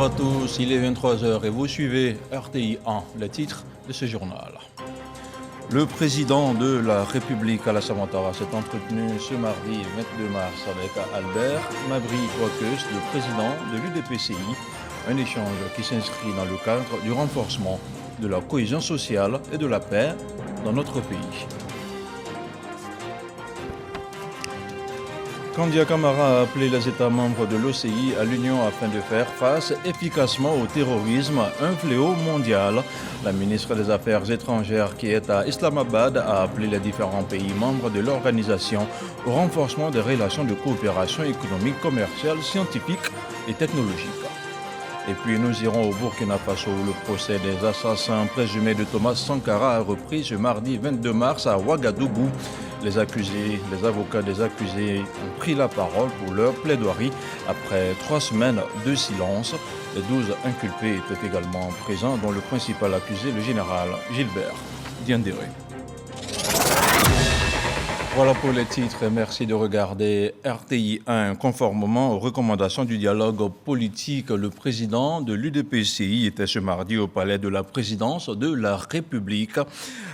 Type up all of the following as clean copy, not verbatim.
à tous, il est 23h et vous suivez RTI 1, le titre de ce journal. Le président de la République Alassane Ouattara s'est entretenu ce mardi 22 mars avec Albert Mabry-Touakeus, le président de l'UDPCI, un échange qui s'inscrit dans le cadre du renforcement de la cohésion sociale et de la paix dans notre pays. Kandia Camara a appelé les États membres de l'OCI à l'Union afin de faire face efficacement au terrorisme, un fléau mondial. La ministre des Affaires étrangères qui est à Islamabad a appelé les différents pays membres de l'organisation au renforcement des relations de coopération économique, commerciale, scientifique et technologique. Et puis nous irons au Burkina Faso où le procès des assassins présumés de Thomas Sankara a repris ce mardi 22 mars à Ouagadougou. Les avocats des accusés ont pris la parole pour leur plaidoirie après 3 semaines de silence. Les 12 inculpés étaient également présents, dont le principal accusé, le général Gilbert Diendéré. Voilà pour les titres et merci de regarder RTI 1. Conformément aux recommandations du dialogue politique, le président de l'UDPCI était ce mardi au palais de la présidence de la République.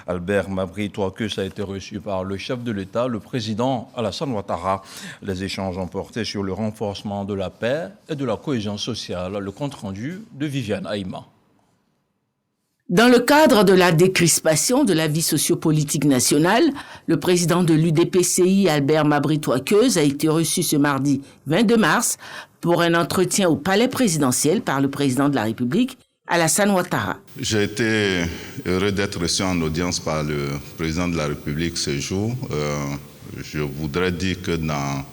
Albert Mabry-Touakeus a été reçu par le chef de l'État, le président Alassane Ouattara. Les échanges ont porté sur le renforcement de la paix et de la cohésion sociale. Le compte-rendu de Viviane Aïma. Dans le cadre de la décrispation de la vie sociopolitique nationale, le président de l'UDPCI, Albert Mabry-Touakeus, a été reçu ce mardi 22 mars pour un entretien au palais présidentiel par le président de la République, Alassane Ouattara. J'ai été heureux d'être reçu en audience par le président de la République ce jour. Je voudrais dire que dans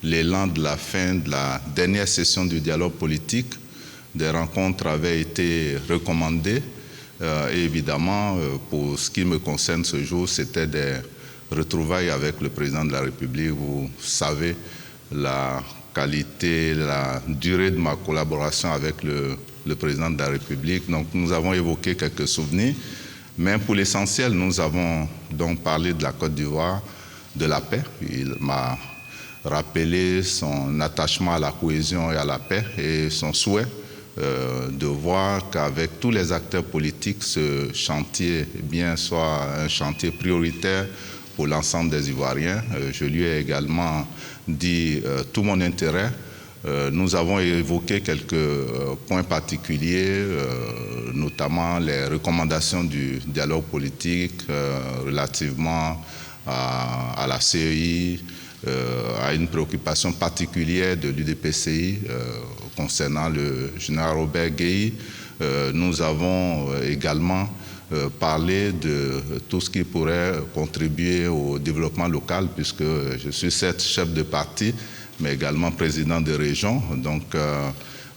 l'élan de la fin de la dernière session du dialogue politique, des rencontres avaient été recommandées. Et évidemment, pour ce qui me concerne ce jour, c'était des retrouvailles avec le président de la République. Vous savez la qualité, la durée de ma collaboration avec le président de la République. Donc nous avons évoqué quelques souvenirs, mais pour l'essentiel, nous avons donc parlé de la Côte d'Ivoire, de la paix. Il m'a rappelé son attachement à la cohésion et à la paix et son souhait de voir qu'avec tous les acteurs politiques, ce chantier soit un chantier prioritaire pour l'ensemble des Ivoiriens. Je lui ai également dit tout mon intérêt. Nous avons évoqué quelques points particuliers, notamment les recommandations du dialogue politique relativement à la CEI, à une préoccupation particulière de l'UDPCI concernant le général Robert Gueye. Nous avons également parlé de tout ce qui pourrait contribuer au développement local, puisque je suis certes chef de parti, mais également président de région. Donc,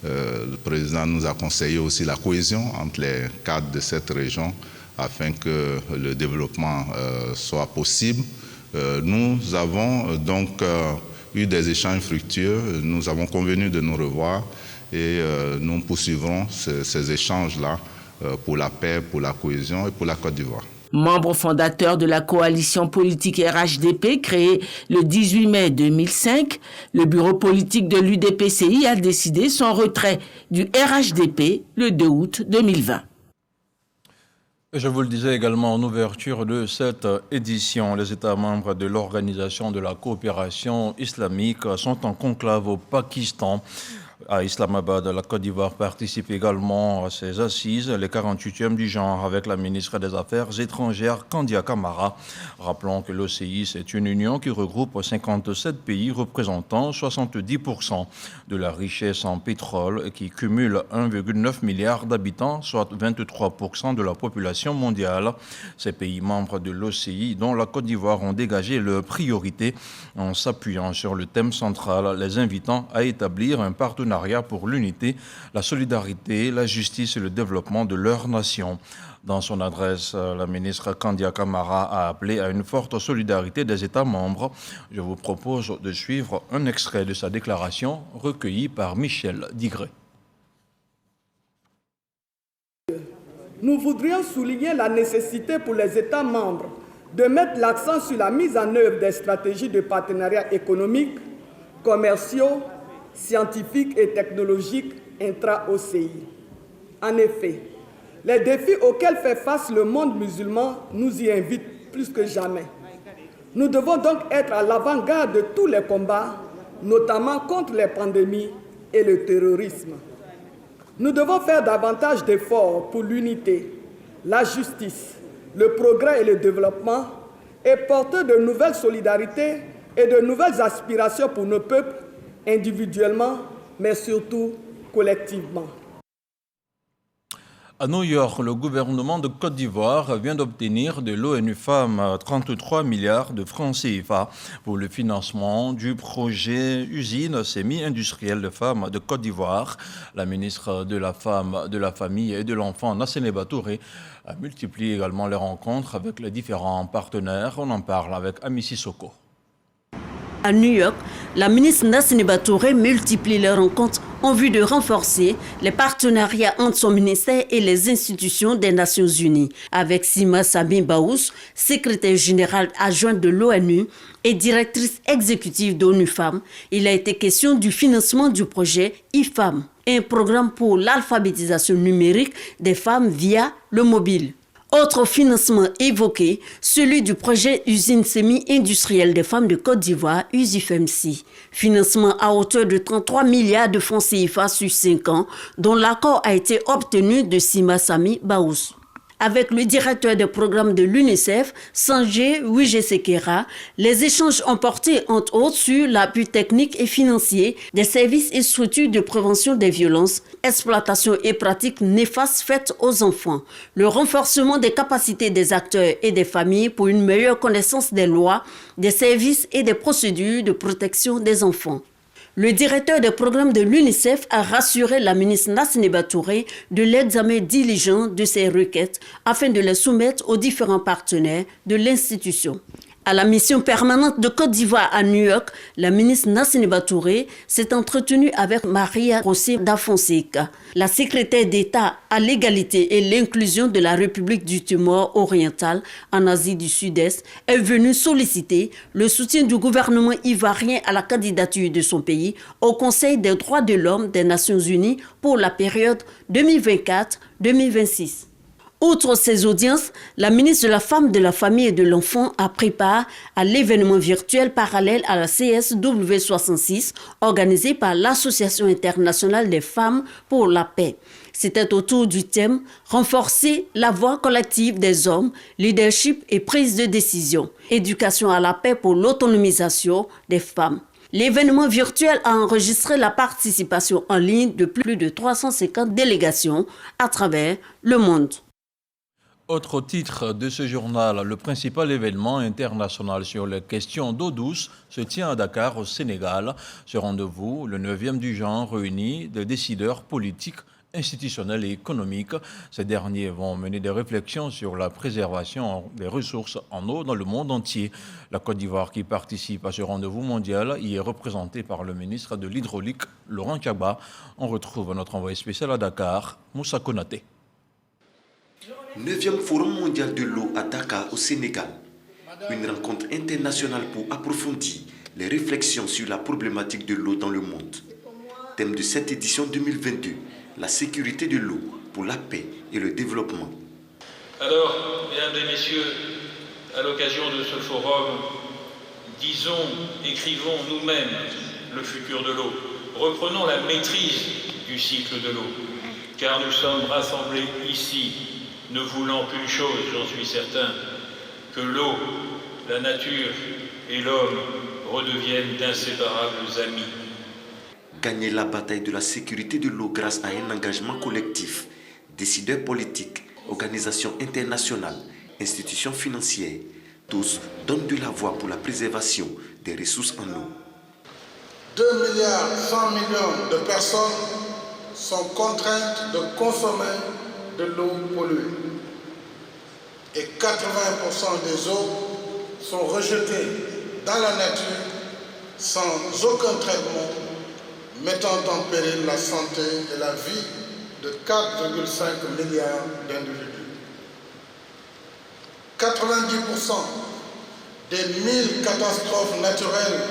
le président nous a conseillé aussi la cohésion entre les cadres de cette région afin que le développement soit possible. Nous avons donc eu des échanges fructueux, nous avons convenu de nous revoir et nous poursuivrons ces échanges-là pour la paix, pour la cohésion et pour la Côte d'Ivoire. Membre fondateur de la coalition politique RHDP créée le 18 mai 2005, le bureau politique de l'UDPCI a décidé son retrait du RHDP le 2 août 2020. Je vous le disais également en ouverture de cette édition, les États membres de l'Organisation de la coopération islamique sont en conclave au Pakistan. À Islamabad, la Côte d'Ivoire participe également à ces assises, les 48e du genre, avec la ministre des Affaires étrangères, Kandia Camara. Rappelons que l'OCI, c'est une union qui regroupe 57 pays représentant 70% de la richesse en pétrole et qui cumule 1,9 milliard d'habitants, soit 23% de la population mondiale. Ces pays membres de l'OCI, dont la Côte d'Ivoire, ont dégagé leur priorité en s'appuyant sur le thème central, les invitant à établir un partenariat pour l'unité, la solidarité, la justice et le développement de leur nation. Dans son adresse, la ministre Kandia Camara a appelé à une forte solidarité des États membres. Je vous propose de suivre un extrait de sa déclaration recueilli par Michel Digré. Nous voudrions souligner la nécessité pour les États membres de mettre l'accent sur la mise en œuvre des stratégies de partenariat économiques, commerciaux, scientifiques et technologiques intra-OCI. En effet, les défis auxquels fait face le monde musulman nous y invitent plus que jamais. Nous devons donc être à l'avant-garde de tous les combats, notamment contre les pandémies et le terrorisme. Nous devons faire davantage d'efforts pour l'unité, la justice, le progrès et le développement et porter de nouvelles solidarités et de nouvelles aspirations pour nos peuples, individuellement, mais surtout collectivement. À New York, le gouvernement de Côte d'Ivoire vient d'obtenir de l'ONU Femmes 33 milliards de francs CFA pour le financement du projet usine semi-industrielle de femmes de Côte d'Ivoire. La ministre de la Femme, de la Famille et de l'Enfant, Nasséné Touré, a multiplié également les rencontres avec les différents partenaires. On en parle avec Ami Sissoko. À New York, la ministre Nasséné Touré multiplie les rencontres en vue de renforcer les partenariats entre son ministère et les institutions des Nations Unies. Avec Sima Sami Baous, secrétaire générale adjointe de l'ONU et directrice exécutive d'ONU Femmes, il a été question du financement du projet IFAM, un programme pour l'alphabétisation numérique des femmes via le mobile. Autre financement évoqué, celui du projet usine semi-industrielle des femmes de Côte d'Ivoire, USIFEMC. Financement à hauteur de 33 milliards de francs CFA sur 5 ans, dont l'accord a été obtenu de Sima Sami Baous. Avec le directeur des programmes de l'UNICEF, Sanjay Wijesekera, les échanges ont porté entre autres sur l'appui technique et financier des services et structures de prévention des violences, exploitation et pratiques néfastes faites aux enfants, le renforcement des capacités des acteurs et des familles pour une meilleure connaissance des lois, des services et des procédures de protection des enfants. Le directeur des programmes de l'UNICEF a rassuré la ministre Nasséné Touré de l'examen diligent de ces requêtes afin de les soumettre aux différents partenaires de l'institution. À la mission permanente de Côte d'Ivoire à New York, la ministre Nasséné Touré s'est entretenue avec Maria José da Fonseca. La secrétaire d'État à l'égalité et l'inclusion de la République du Timor oriental en Asie du Sud-Est est venue solliciter le soutien du gouvernement ivoirien à la candidature de son pays au Conseil des droits de l'homme des Nations Unies pour la période 2024-2026. Outre ces audiences, la ministre de la Femme, de la Famille et de l'Enfant a pris part à l'événement virtuel parallèle à la CSW66 organisé par l'Association internationale des femmes pour la paix. C'était autour du thème « Renforcer la voix collective des hommes, leadership et prise de décision, éducation à la paix pour l'autonomisation des femmes ». L'événement virtuel a enregistré la participation en ligne de plus de 350 délégations à travers le monde. Autre titre de ce journal, le principal événement international sur les questions d'eau douce se tient à Dakar, au Sénégal. Ce rendez-vous, le 9e du genre, réunit des décideurs politiques, institutionnels et économiques. Ces derniers vont mener des réflexions sur la préservation des ressources en eau dans le monde entier. La Côte d'Ivoire, qui participe à ce rendez-vous mondial, y est représentée par le ministre de l'Hydraulique, Laurent Tchagba. On retrouve notre envoyé spécial à Dakar, Moussa Konaté. 9e Forum mondial de l'eau à Dakar, au Sénégal. Une rencontre internationale pour approfondir les réflexions sur la problématique de l'eau dans le monde. Thème de cette édition 2022, la sécurité de l'eau pour la paix et le développement. Alors, mesdames et messieurs, à l'occasion de ce forum, disons, écrivons nous-mêmes le futur de l'eau. Reprenons la maîtrise du cycle de l'eau, car nous sommes rassemblés ici, ne voulant qu'une chose, j'en suis certain, que l'eau, la nature et l'homme redeviennent d'inséparables amis. Gagner la bataille de la sécurité de l'eau grâce à un engagement collectif, décideurs politiques, organisations internationales, institutions financières, tous donnent de la voix pour la préservation des ressources en eau. 2,1 milliards de personnes sont contraintes de consommer de l'eau polluée et 80% des eaux sont rejetées dans la nature sans aucun traitement, mettant en péril la santé et la vie de 4,5 milliards d'individus. 90% des 1000 catastrophes naturelles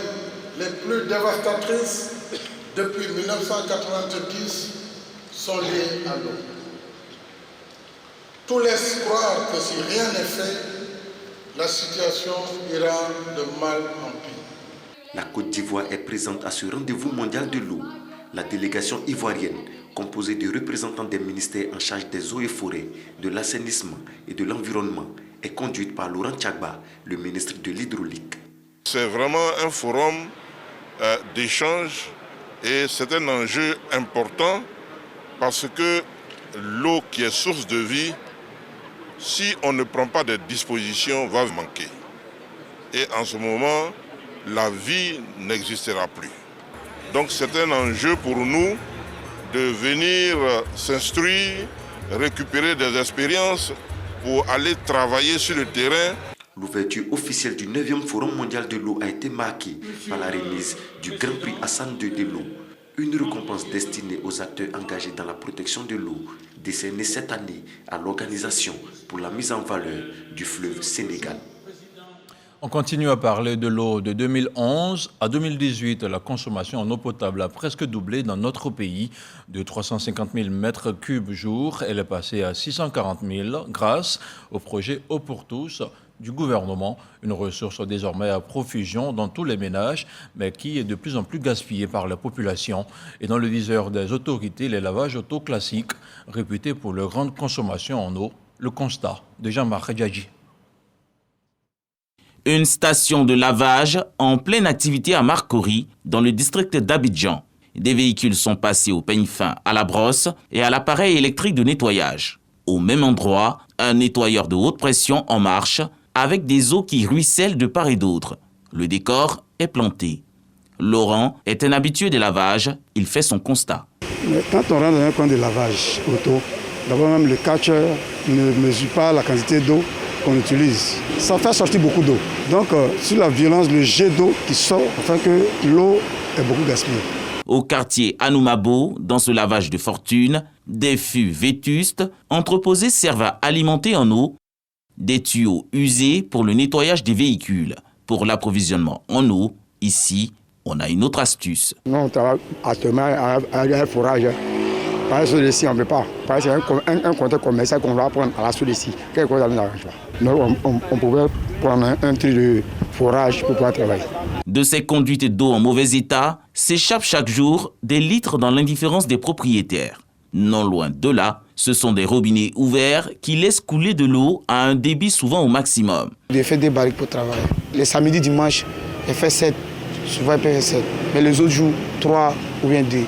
les plus dévastatrices depuis 1990 sont liées à l'eau. Tout laisse croire que si rien n'est fait, la situation ira de mal en pire. La Côte d'Ivoire est présente à ce rendez-vous mondial de l'eau. La délégation ivoirienne, composée de représentants des ministères en charge des eaux et forêts, de l'assainissement et de l'environnement, est conduite par Laurent Tchagba, le ministre de l'Hydraulique. C'est vraiment un forum d'échange et c'est un enjeu important parce que l'eau qui est source de vie, si on ne prend pas des dispositions, va manquer. Et en ce moment, la vie n'existera plus. Donc c'est un enjeu pour nous de venir s'instruire, récupérer des expériences pour aller travailler sur le terrain. L'ouverture officielle du 9e Forum mondial de l'eau a été marquée par la remise du Grand Prix Hassan II de l'eau, une récompense destinée aux acteurs engagés dans la protection de l'eau, décernée cette année à l'Organisation pour la mise en valeur du fleuve Sénégal. On continue à parler de l'eau. De 2011 à 2018, la consommation en eau potable a presque doublé dans notre pays. De 350 000 mètres cubes jour, elle est passée à 640 000 grâce au projet Eau pour tous du gouvernement, une ressource désormais à profusion dans tous les ménages, mais qui est de plus en plus gaspillée par la population. Et dans le viseur des autorités, les lavages auto classiques, réputés pour leur grande consommation en eau. Le constat de Jean-Marc Djadji. Une station de lavage en pleine activité à Marcory, dans le district d'Abidjan. Des véhicules sont passés au peigne fin, à la brosse et à l'appareil électrique de nettoyage. Au même endroit, un nettoyeur de haute pression en marche, avec des eaux qui ruissellent de part et d'autre. Le décor est planté. Laurent est un habitué des lavages, il fait son constat. Quand on rentre dans un coin de lavage auto, d'abord même le catcher ne mesure pas la quantité d'eau qu'on utilise. Ça fait sortir beaucoup d'eau. Donc, sur la violence, le jet d'eau qui sort, afin que l'eau est beaucoup gaspillée. Au quartier Anoumabo, dans ce lavage de fortune, des fûts vétustes entreposés servent à alimenter en eau des tuyaux usés pour le nettoyage des véhicules. Pour l'approvisionnement en eau, ici, on a une autre astuce. Nous, on travaille actuellement avec un forage. Par la source, on ne peut pas. C'est un compteur commercial qu'on va prendre à la source. Quelque chose n'arrange pas. Donc, on pouvait prendre un truc de forage pour pouvoir travailler. De ces conduites d'eau en mauvais état, s'échappent chaque jour des litres dans l'indifférence des propriétaires. Non loin de là, ce sont des robinets ouverts qui laissent couler de l'eau à un débit souvent au maximum. J'ai fait des barriques pour travailler. Les samedis, dimanches, j'ai fait 7. Souvent, j'ai fait 7. Mais les autres jours, 3 ou bien 2.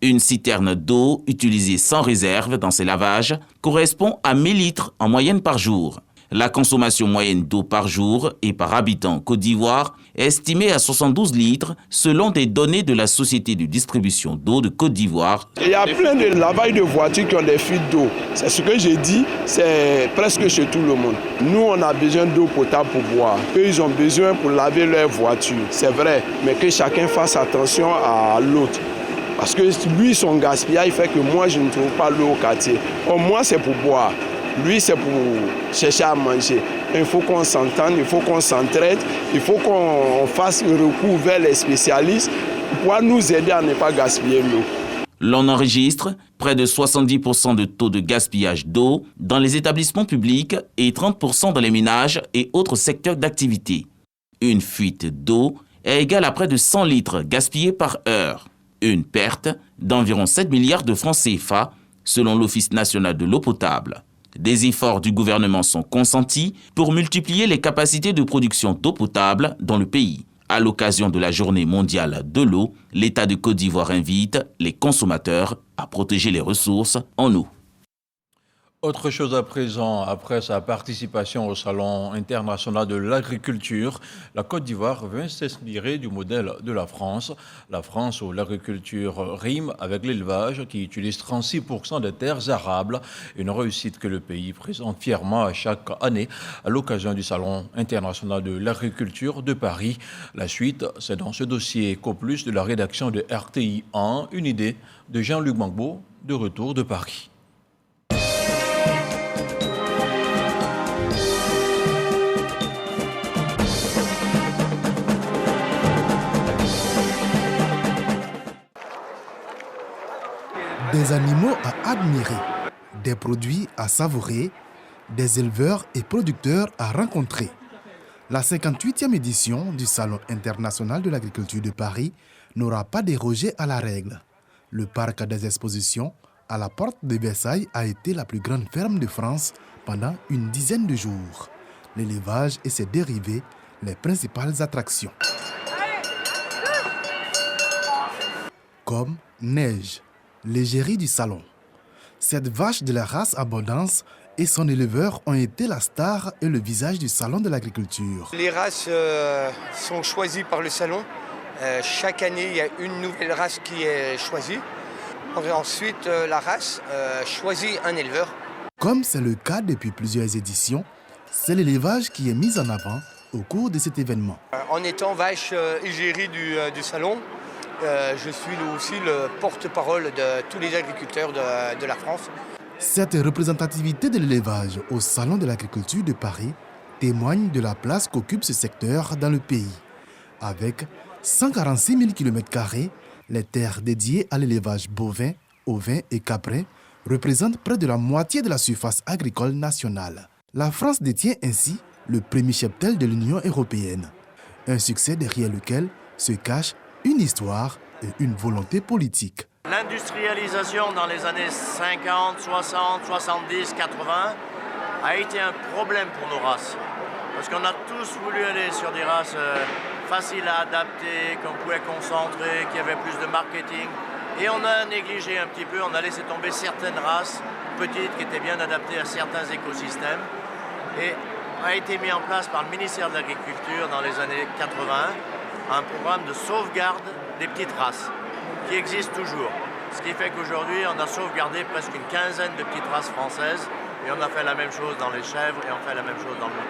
Une citerne d'eau utilisée sans réserve dans ces lavages correspond à 1000 litres en moyenne par jour. La consommation moyenne d'eau par jour et par habitant en Côte d'Ivoire est estimée à 72 litres selon des données de la Société de distribution d'eau de Côte d'Ivoire. Il y a plein de lavages de voitures qui ont des fuites d'eau. C'est ce que j'ai dit, c'est presque chez tout le monde. Nous, on a besoin d'eau potable pour boire. Eux, ils ont besoin pour laver leur voiture. C'est vrai, mais que chacun fasse attention à l'autre. Parce que lui, son gaspillage fait que moi, je ne trouve pas l'eau au quartier. Moi, c'est pour boire. Lui, c'est pour chercher à manger. Il faut qu'on s'entende, il faut qu'on s'entraide, il faut qu'on fasse un recours vers les spécialistes pour nous aider à ne pas gaspiller l'eau. L'on enregistre près de 70% de taux de gaspillage d'eau dans les établissements publics et 30% dans les ménages et autres secteurs d'activité. Une fuite d'eau est égale à près de 100 litres gaspillés par heure. Une perte d'environ 7 milliards de francs CFA selon l'Office national de l'eau potable. Des efforts du gouvernement sont consentis pour multiplier les capacités de production d'eau potable dans le pays. À l'occasion de la Journée mondiale de l'eau, l'État de Côte d'Ivoire invite les consommateurs à protéger les ressources en eau. Autre chose à présent, après sa participation au Salon international de l'agriculture, la Côte d'Ivoire veut s'inspirer du modèle de la France où l'agriculture rime avec l'élevage qui utilise 36% des terres arables, une réussite que le pays présente fièrement à chaque année à l'occasion du Salon international de l'agriculture de Paris. La suite, c'est dans ce dossier qu'au-plus de la rédaction de RTI 1, une idée de Jean-Luc Mangbo, de retour de Paris. Des animaux à admirer, des produits à savourer, des éleveurs et producteurs à rencontrer. La 58e édition du Salon international de l'agriculture de Paris n'aura pas dérogé à la règle. Le parc des expositions, à la porte de Versailles, a été la plus grande ferme de France pendant une dizaine de jours. L'élevage et ses dérivés, les principales attractions. Comme Neige, l'égérie du salon. Cette vache de la race Abondance et son éleveur ont été la star et le visage du salon de l'agriculture. Les races sont choisies par le salon. Chaque année, il y a une nouvelle race qui est choisie. Ensuite, la race choisit un éleveur. Comme c'est le cas depuis plusieurs éditions, c'est l'élevage qui est mis en avant au cours de cet événement. En étant vache égérie du salon, je suis aussi le porte-parole de tous les agriculteurs de la France. Cette représentativité de l'élevage au Salon de l'agriculture de Paris témoigne de la place qu'occupe ce secteur dans le pays. Avec 146 000 km², les terres dédiées à l'élevage bovin, ovin et caprin représentent près de la moitié de la surface agricole nationale. La France détient ainsi le premier cheptel de l'Union européenne. Un succès derrière lequel se cache une histoire et une volonté politique. L'industrialisation dans les années 50, 60, 70, 80 a été un problème pour nos races. Parce qu'on a tous voulu aller sur des races faciles à adapter, qu'on pouvait concentrer, qui avaient plus de marketing. Et on a négligé un petit peu, on a laissé tomber certaines races petites qui étaient bien adaptées à certains écosystèmes. Et a été mis en place par le ministère de l'Agriculture dans les années 80 un programme de sauvegarde des petites races qui existe toujours. Ce qui fait qu'aujourd'hui, on a sauvegardé presque une quinzaine de petites races françaises et on a fait la même chose dans les chèvres et on fait la même chose dans le mouton.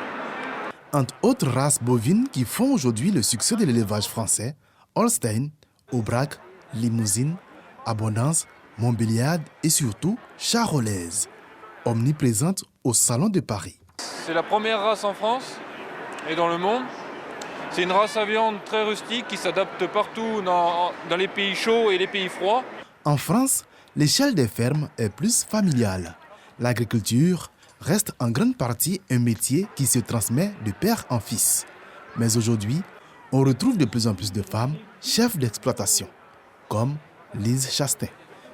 Entre autres races bovines qui font aujourd'hui le succès de l'élevage français, Holstein, Aubrac, Limousine, Abondance, Montbéliarde et surtout Charolaise, omniprésente au Salon de Paris. C'est la première race en France et dans le monde. C'est une race à viande très rustique qui s'adapte partout dans les pays chauds et les pays froids. En France, l'échelle des fermes est plus familiale. L'agriculture reste en grande partie un métier qui se transmet de père en fils. Mais aujourd'hui, on retrouve de plus en plus de femmes chefs d'exploitation, comme Lise Chastain,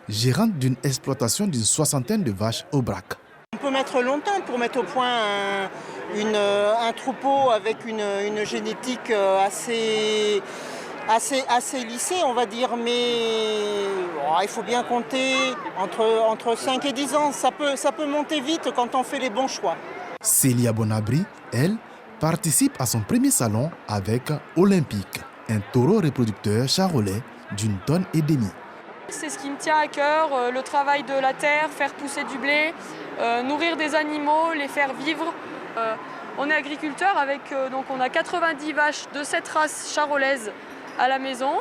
gérante d'une exploitation d'une soixantaine de vaches au Aubrac. On peut mettre longtemps pour mettre au point un troupeau avec une génétique assez lissée, on va dire, mais il faut bien compter entre 5 et 10 ans. Ça peut monter vite quand on fait les bons choix. Célia Bonabri, elle, participe à son premier salon avec Olympique, un taureau reproducteur charolais d'une tonne et demie. C'est ce qui me tient à cœur, le travail de la terre, faire pousser du blé, nourrir des animaux, les faire vivre. On est agriculteur donc on a 90 vaches de cette race charolaise à la maison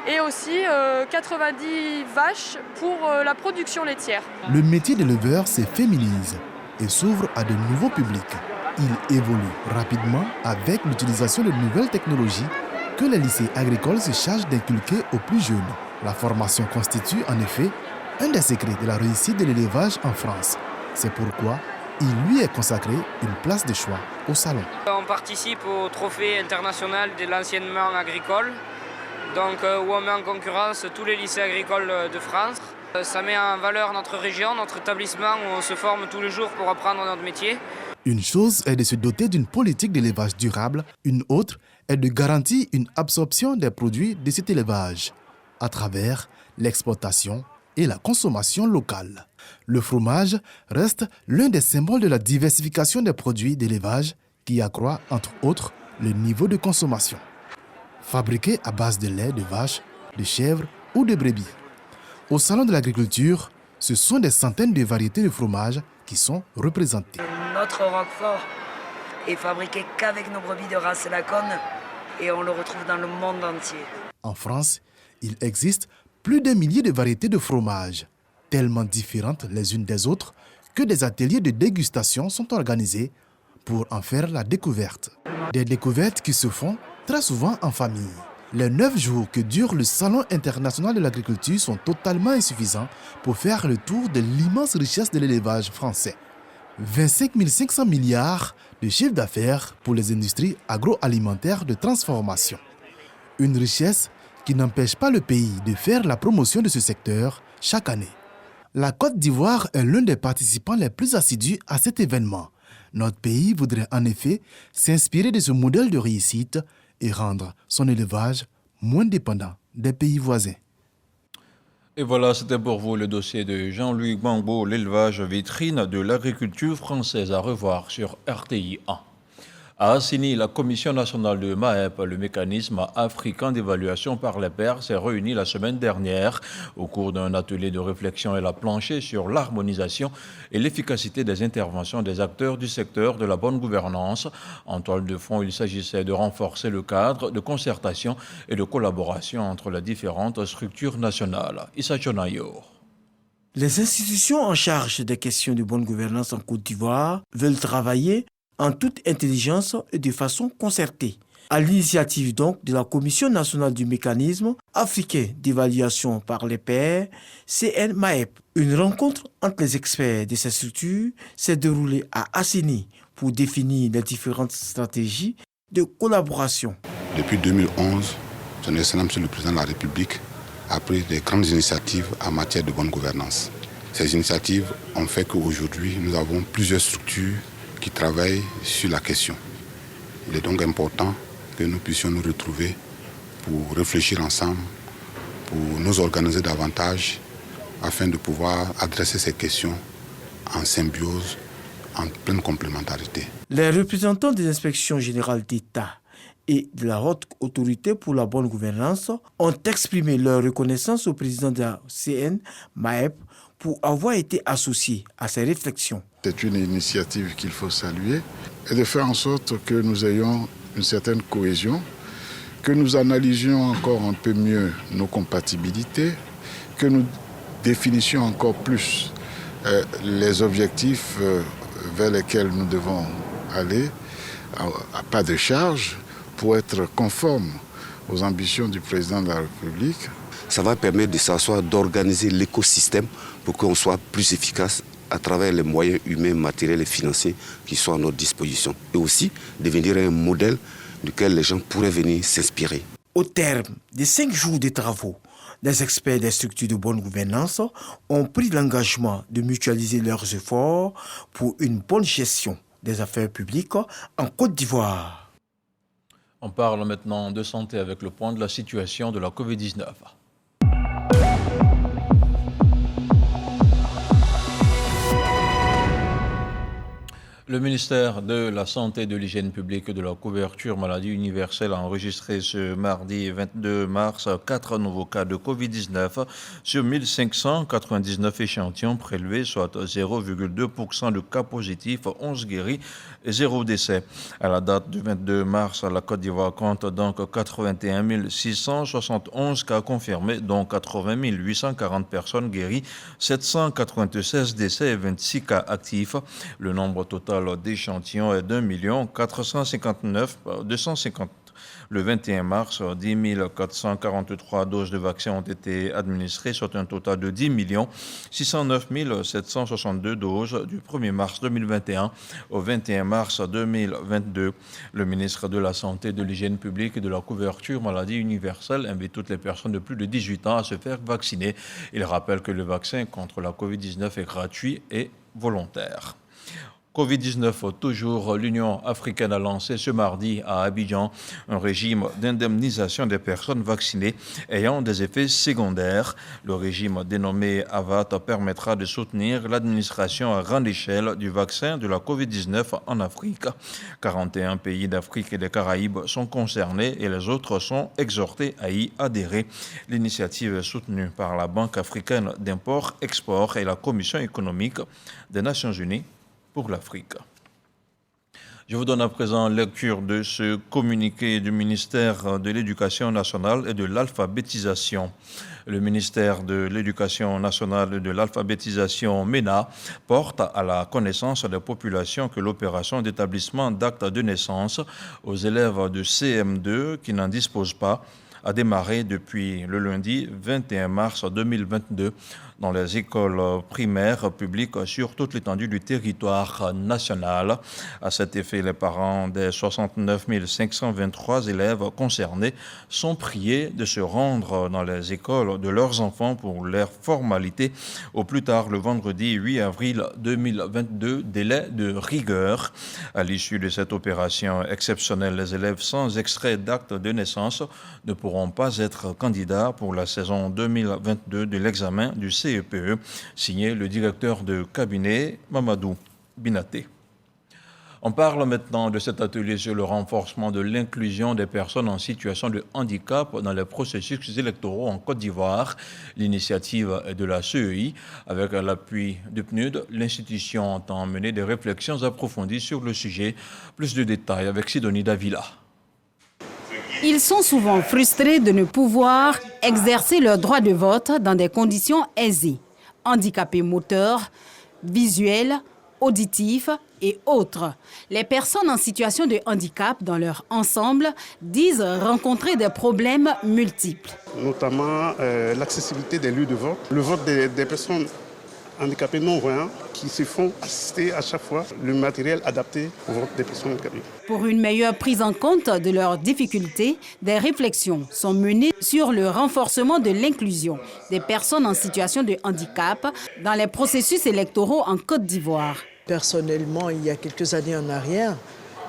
et aussi 90 vaches pour la production laitière. Le métier d'éleveur se féminise et s'ouvre à de nouveaux publics. Il évolue rapidement avec l'utilisation de nouvelles technologies que les lycées agricoles se chargent d'inculquer aux plus jeunes. La formation constitue en effet un des secrets de la réussite de l'élevage en France. C'est pourquoi il lui est consacré une place de choix au salon. On participe au trophée international de l'enseignement agricole, donc où on met en concurrence tous les lycées agricoles de France. Ça met en valeur notre région, notre établissement où on se forme tous les jours pour apprendre notre métier. Une chose est de se doter d'une politique d'élevage durable, une autre est de garantir une absorption des produits de cet élevage à travers l'exportation et la consommation locale. Le fromage reste l'un des symboles de la diversification des produits d'élevage qui accroît, entre autres, le niveau de consommation. Fabriqué à base de lait de vache, de chèvre ou de brebis. Au Salon de l'agriculture, ce sont des centaines de variétés de fromage qui sont représentées. Notre Roquefort est fabriqué qu'avec nos brebis de race Laconne et on le retrouve dans le monde entier. En France, il existe plus d'un millier de variétés de fromage, tellement différentes les unes des autres que des ateliers de dégustation sont organisés pour en faire la découverte. Des découvertes qui se font très souvent en famille. Les 9 jours que dure le Salon international de l'agriculture sont totalement insuffisants pour faire le tour de l'immense richesse de l'élevage français. 25 500 milliards de chiffre d'affaires pour les industries agroalimentaires de transformation. Une richesse qui n'empêche pas le pays de faire la promotion de ce secteur chaque année. La Côte d'Ivoire est l'un des participants les plus assidus à cet événement. Notre pays voudrait en effet s'inspirer de ce modèle de réussite et rendre son élevage moins dépendant des pays voisins. Et voilà, c'était pour vous le dossier de Jean-Louis Gbangbo, l'élevage vitrine de l'agriculture française, à revoir sur RTI 1. À Assini, la Commission nationale de MAEP, le mécanisme africain d'évaluation par les pairs, s'est réunie la semaine dernière au cours d'un atelier de réflexion. Elle a planché sur l'harmonisation et l'efficacité des interventions des acteurs du secteur de la bonne gouvernance. En toile de fond, il s'agissait de renforcer le cadre de concertation et de collaboration entre les différentes structures nationales. Issa Chonayo. Les institutions en charge des questions de bonne gouvernance en Côte d'Ivoire veulent travailler en toute intelligence et de façon concertée. À l'initiative donc de la Commission nationale du mécanisme africain d'évaluation par les pairs, CNMAEP. Une rencontre entre les experts de ces structures s'est déroulée à Assini pour définir les différentes stratégies de collaboration. Depuis 2011, son Excellence Monsieur le Président de la République a pris de grandes initiatives en matière de bonne gouvernance. Ces initiatives ont fait qu'aujourd'hui, nous avons plusieurs structures qui travaillent sur la question. Il est donc important que nous puissions nous retrouver pour réfléchir ensemble, pour nous organiser davantage afin de pouvoir adresser ces questions en symbiose, en pleine complémentarité. Les représentants des inspections générales d'État et de la Haute Autorité pour la bonne gouvernance ont exprimé leur reconnaissance au président de la CNMAEP pour avoir été associé à ces réflexions. C'est une initiative qu'il faut saluer et de faire en sorte que nous ayons une certaine cohésion, que nous analysions encore un peu mieux nos compatibilités, que nous définissions encore plus les objectifs vers lesquels nous devons aller à pas de charge pour être conformes aux ambitions du président de la République. Ça va permettre de s'asseoir, d'organiser l'écosystème pour qu'on soit plus efficace à travers les moyens humains, matériels et financiers qui sont à notre disposition. Et aussi devenir un modèle duquel les gens pourraient venir s'inspirer. Au terme des 5 jours de travaux, les experts des structures de bonne gouvernance ont pris l'engagement de mutualiser leurs efforts pour une bonne gestion des affaires publiques en Côte d'Ivoire. On parle maintenant de santé avec le point de la situation de la Covid-19. Le ministère de la Santé, de l'Hygiène publique et de la couverture maladie universelle a enregistré ce mardi 22 mars 4 nouveaux cas de Covid-19 sur 1599 échantillons prélevés, soit 0,2% de cas positifs, 11 guéris et 0 décès. À la date du 22 mars, la Côte d'Ivoire compte donc 81 671 cas confirmés, dont 80 840 personnes guéries, 796 décès et 26 cas actifs. Le nombre total d'échantillons est d'1 459 250. Le 21 mars, 10 443 doses de vaccins ont été administrées, soit un total de 10 609 762 doses du 1er mars 2021 au 21 mars 2022. Le ministre de la Santé, de l'Hygiène publique et de la couverture maladie universelle invite toutes les personnes de plus de 18 ans à se faire vacciner. Il rappelle que le vaccin contre la Covid-19 est gratuit et volontaire. Covid-19, toujours, l'Union africaine a lancé ce mardi à Abidjan un régime d'indemnisation des personnes vaccinées ayant des effets secondaires. Le régime dénommé AVAT permettra de soutenir l'administration à grande échelle du vaccin de la Covid-19 en Afrique. 41 pays d'Afrique et des Caraïbes sont concernés et les autres sont exhortés à y adhérer. L'initiative est soutenue par la Banque africaine d'import-export et la Commission économique des Nations unies pour l'Afrique. Je vous donne à présent lecture de ce communiqué du ministère de l'Éducation nationale et de l'alphabétisation. Le ministère de l'Éducation nationale et de l'alphabétisation, MENA, porte à la connaissance des populations que l'opération d'établissement d'actes de naissance aux élèves de CM2 qui n'en disposent pas a démarré depuis le lundi 21 mars 2022 dans les écoles primaires publiques sur toute l'étendue du territoire national. À cet effet, les parents des 69 523 élèves concernés sont priés de se rendre dans les écoles de leurs enfants pour leurs formalités au plus tard le vendredi 8 avril 2022, délai de rigueur. À l'issue de cette opération exceptionnelle, les élèves sans extrait d'acte de naissance ne pourront pas être candidats pour la saison 2022 de l'examen du CEPE, signé le directeur de cabinet Mamadou Binaté. On parle maintenant de cet atelier sur le renforcement de l'inclusion des personnes en situation de handicap dans les processus électoraux en Côte d'Ivoire. L'initiative est de la CEI. Avec l'appui du PNUD, l'institution entend mener des réflexions approfondies sur le sujet. Plus de détails avec Sidonie Davila. Ils sont souvent frustrés de ne pouvoir exercer leur droit de vote dans des conditions aisées. Handicapés moteurs, visuels, auditifs et autres. Les personnes en situation de handicap dans leur ensemble disent rencontrer des problèmes multiples. Notamment l'accessibilité des lieux de vote, le vote des personnes handicapés non-voyants qui se font assister à chaque fois le matériel adapté au vote des personnes handicapées. Pour une meilleure prise en compte de leurs difficultés, des réflexions sont menées sur le renforcement de l'inclusion des personnes en situation de handicap dans les processus électoraux en Côte d'Ivoire. Personnellement, il y a quelques années en arrière,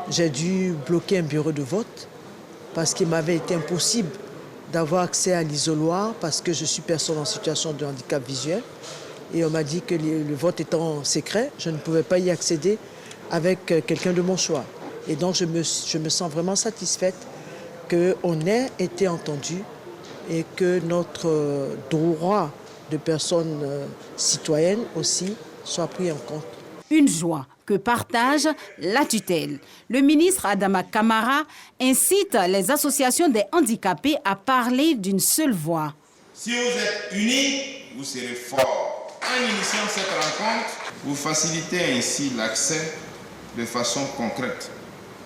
j'ai dû bloquer un bureau de vote parce qu'il m'avait été impossible d'avoir accès à l'isoloir parce que je suis personne en situation de handicap visuel. Et on m'a dit que le vote étant secret, je ne pouvais pas y accéder avec quelqu'un de mon choix. Et donc je me sens vraiment satisfaite qu'on ait été entendu et que notre droit de personnes citoyennes aussi soit pris en compte. Une joie que partage la tutelle. Le ministre Adama Kamara incite les associations des handicapés à parler d'une seule voix. Si vous êtes unis, vous serez forts. En initiant cette rencontre, vous facilitez ainsi l'accès de façon concrète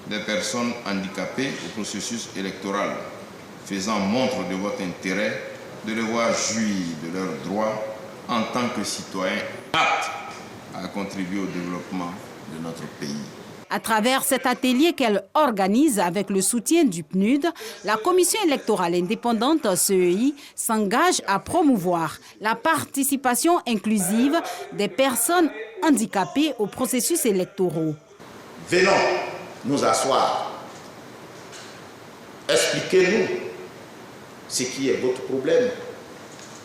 des personnes handicapées au processus électoral, faisant montre de votre intérêt de les voir jouir de leurs droits en tant que citoyens aptes à contribuer au développement de notre pays. À travers cet atelier qu'elle organise avec le soutien du PNUD, la Commission électorale indépendante CEI s'engage à promouvoir la participation inclusive des personnes handicapées aux processus électoraux. Venons nous asseoir. Expliquez-nous ce qui est votre problème.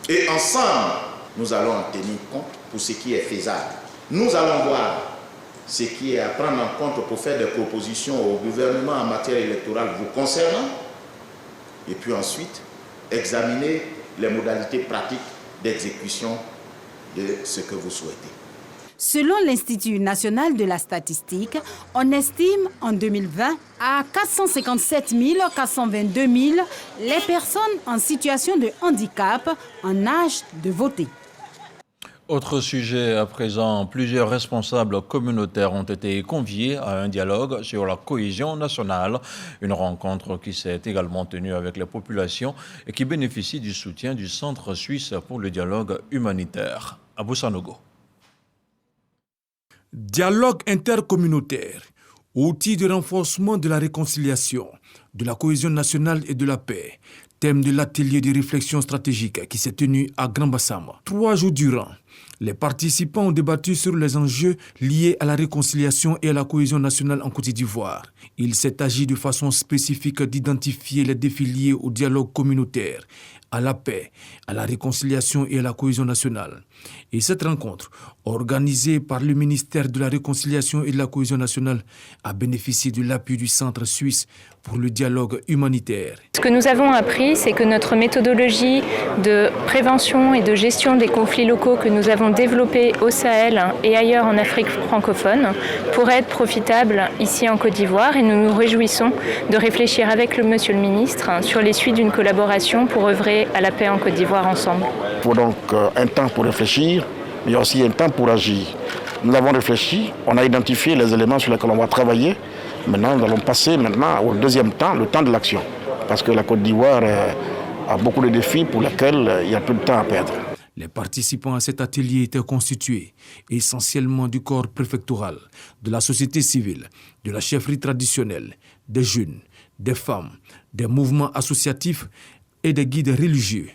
Et ensemble, nous allons en tenir compte pour ce qui est faisable. Nous allons voir ce qui est à prendre en compte pour faire des propositions au gouvernement en matière électorale vous concernant, et puis ensuite examiner les modalités pratiques d'exécution de ce que vous souhaitez. Selon l'Institut national de la statistique, on estime en 2020 à 457 422 les personnes en situation de handicap en âge de voter. Autre sujet à présent, plusieurs responsables communautaires ont été conviés à un dialogue sur la cohésion nationale. Une rencontre qui s'est également tenue avec les populations et qui bénéficie du soutien du Centre suisse pour le dialogue humanitaire. Abou Sanogo. Dialogue intercommunautaire, outil de renforcement de la réconciliation, de la cohésion nationale et de la paix. Thème de l'atelier de réflexion stratégique qui s'est tenu à Grand Bassam. 3 jours durant, les participants ont débattu sur les enjeux liés à la réconciliation et à la cohésion nationale en Côte d'Ivoire. Il s'est agi de façon spécifique d'identifier les défis liés au dialogue communautaire, à la paix, à la réconciliation et à la cohésion nationale. Et cette rencontre, organisée par le ministère de la Réconciliation et de la Cohésion nationale, a bénéficié de l'appui du Centre suisse pour le dialogue humanitaire. Ce que nous avons appris, c'est que notre méthodologie de prévention et de gestion des conflits locaux que nous avons développée au Sahel et ailleurs en Afrique francophone pourrait être profitable ici en Côte d'Ivoire, et nous nous réjouissons de réfléchir avec monsieur le ministre sur les suites d'une collaboration pour œuvrer à la paix en Côte d'Ivoire ensemble. Il faut donc un temps pour réfléchir, mais il y a aussi un temps pour agir. Nous avons réfléchi, on a identifié les éléments sur lesquels on va travailler. Maintenant, nous allons passer au deuxième temps, le temps de l'action. parce que la Côte d'Ivoire a beaucoup de défis pour lesquels il y a peu de temps à perdre. Les participants à cet atelier étaient constitués essentiellement du corps préfectoral, de la société civile, de la chefferie traditionnelle, des jeunes, des femmes, des mouvements associatifs et des guides religieux.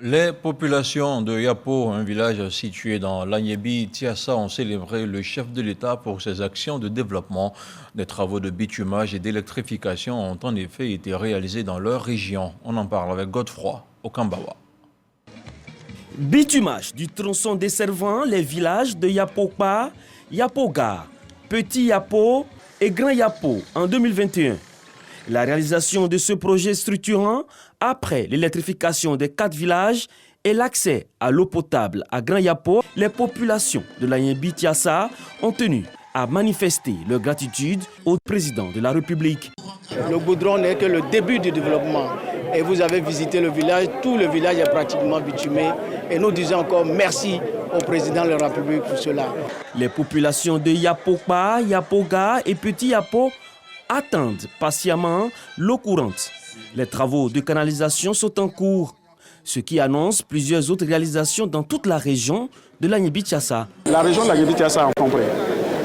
Les populations de Yapo, un village situé dans l'Agnébi Tiassa, ont célébré le chef de l'État pour ses actions de développement. Des travaux de bitumage et d'électrification ont en effet été réalisés dans leur région. On en parle avec Godefroy Okambawa. Bitumage du tronçon desservant les villages de Yapopa, Yapoga, Petit Yapo et Grand Yapo en 2021. La réalisation de ce projet structurant, après l'électrification des 4 villages et l'accès à l'eau potable à Grand Yapo, les populations de l'Agnébi Tiassa ont tenu à manifester leur gratitude au président de la République. Le goudron n'est que le début du développement. Et vous avez visité le village, tout le village est pratiquement bitumé. Et nous disons encore merci au président de la République pour cela. Les populations de Yapopa, Yapoga et Petit Yapo attendent patiemment l'eau courante. Les travaux de canalisation sont en cours, ce qui annonce plusieurs autres réalisations dans toute la région de l'Agnébi Tiassa. La région de l'Agnébi Tiassa a compris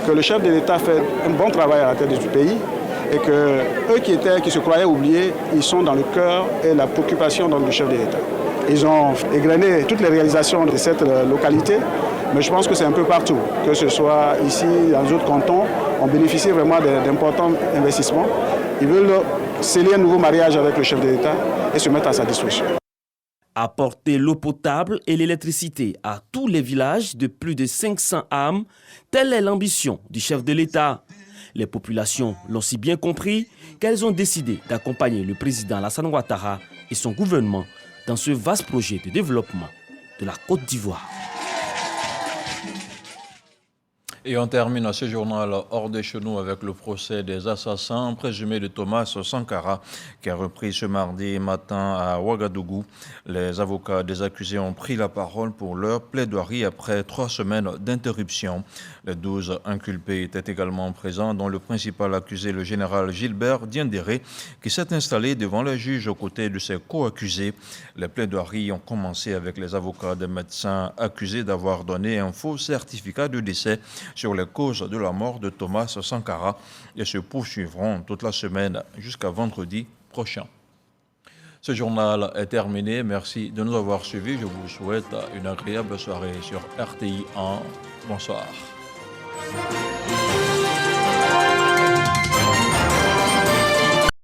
que le chef de l'État fait un bon travail à la tête du pays et que eux qui se croyaient oubliés, ils sont dans le cœur et la préoccupation du chef de l'État. Ils ont égrené toutes les réalisations de cette localité, mais je pense que c'est un peu partout, que ce soit ici, dans les autres cantons, on bénéficie vraiment d'importants investissements. Ils veulent sceller un nouveau mariage avec le chef de l'État et se mettre à sa disposition. Apporter l'eau potable et l'électricité à tous les villages de plus de 500 âmes, telle est l'ambition du chef de l'État. Les populations l'ont si bien compris qu'elles ont décidé d'accompagner le président Alassane Ouattara et son gouvernement dans ce vaste projet de développement de la Côte d'Ivoire. Et on termine à ce journal hors de chez nous avec le procès des assassins présumés de Thomas Sankara qui a repris ce mardi matin à Ouagadougou. Les avocats des accusés ont pris la parole pour leur plaidoirie après 3 semaines d'interruption. Les 12 inculpés étaient également présents, dont le principal accusé, le général Gilbert Diendéré, qui s'est installé devant les juges aux côtés de ses co-accusés. Les plaidoiries ont commencé avec les avocats des médecins accusés d'avoir donné un faux certificat de décès sur les causes de la mort de Thomas Sankara et se poursuivront toute la semaine jusqu'à vendredi prochain. Ce journal est terminé. Merci de nous avoir suivis. Je vous souhaite une agréable soirée sur RTI 1. Bonsoir.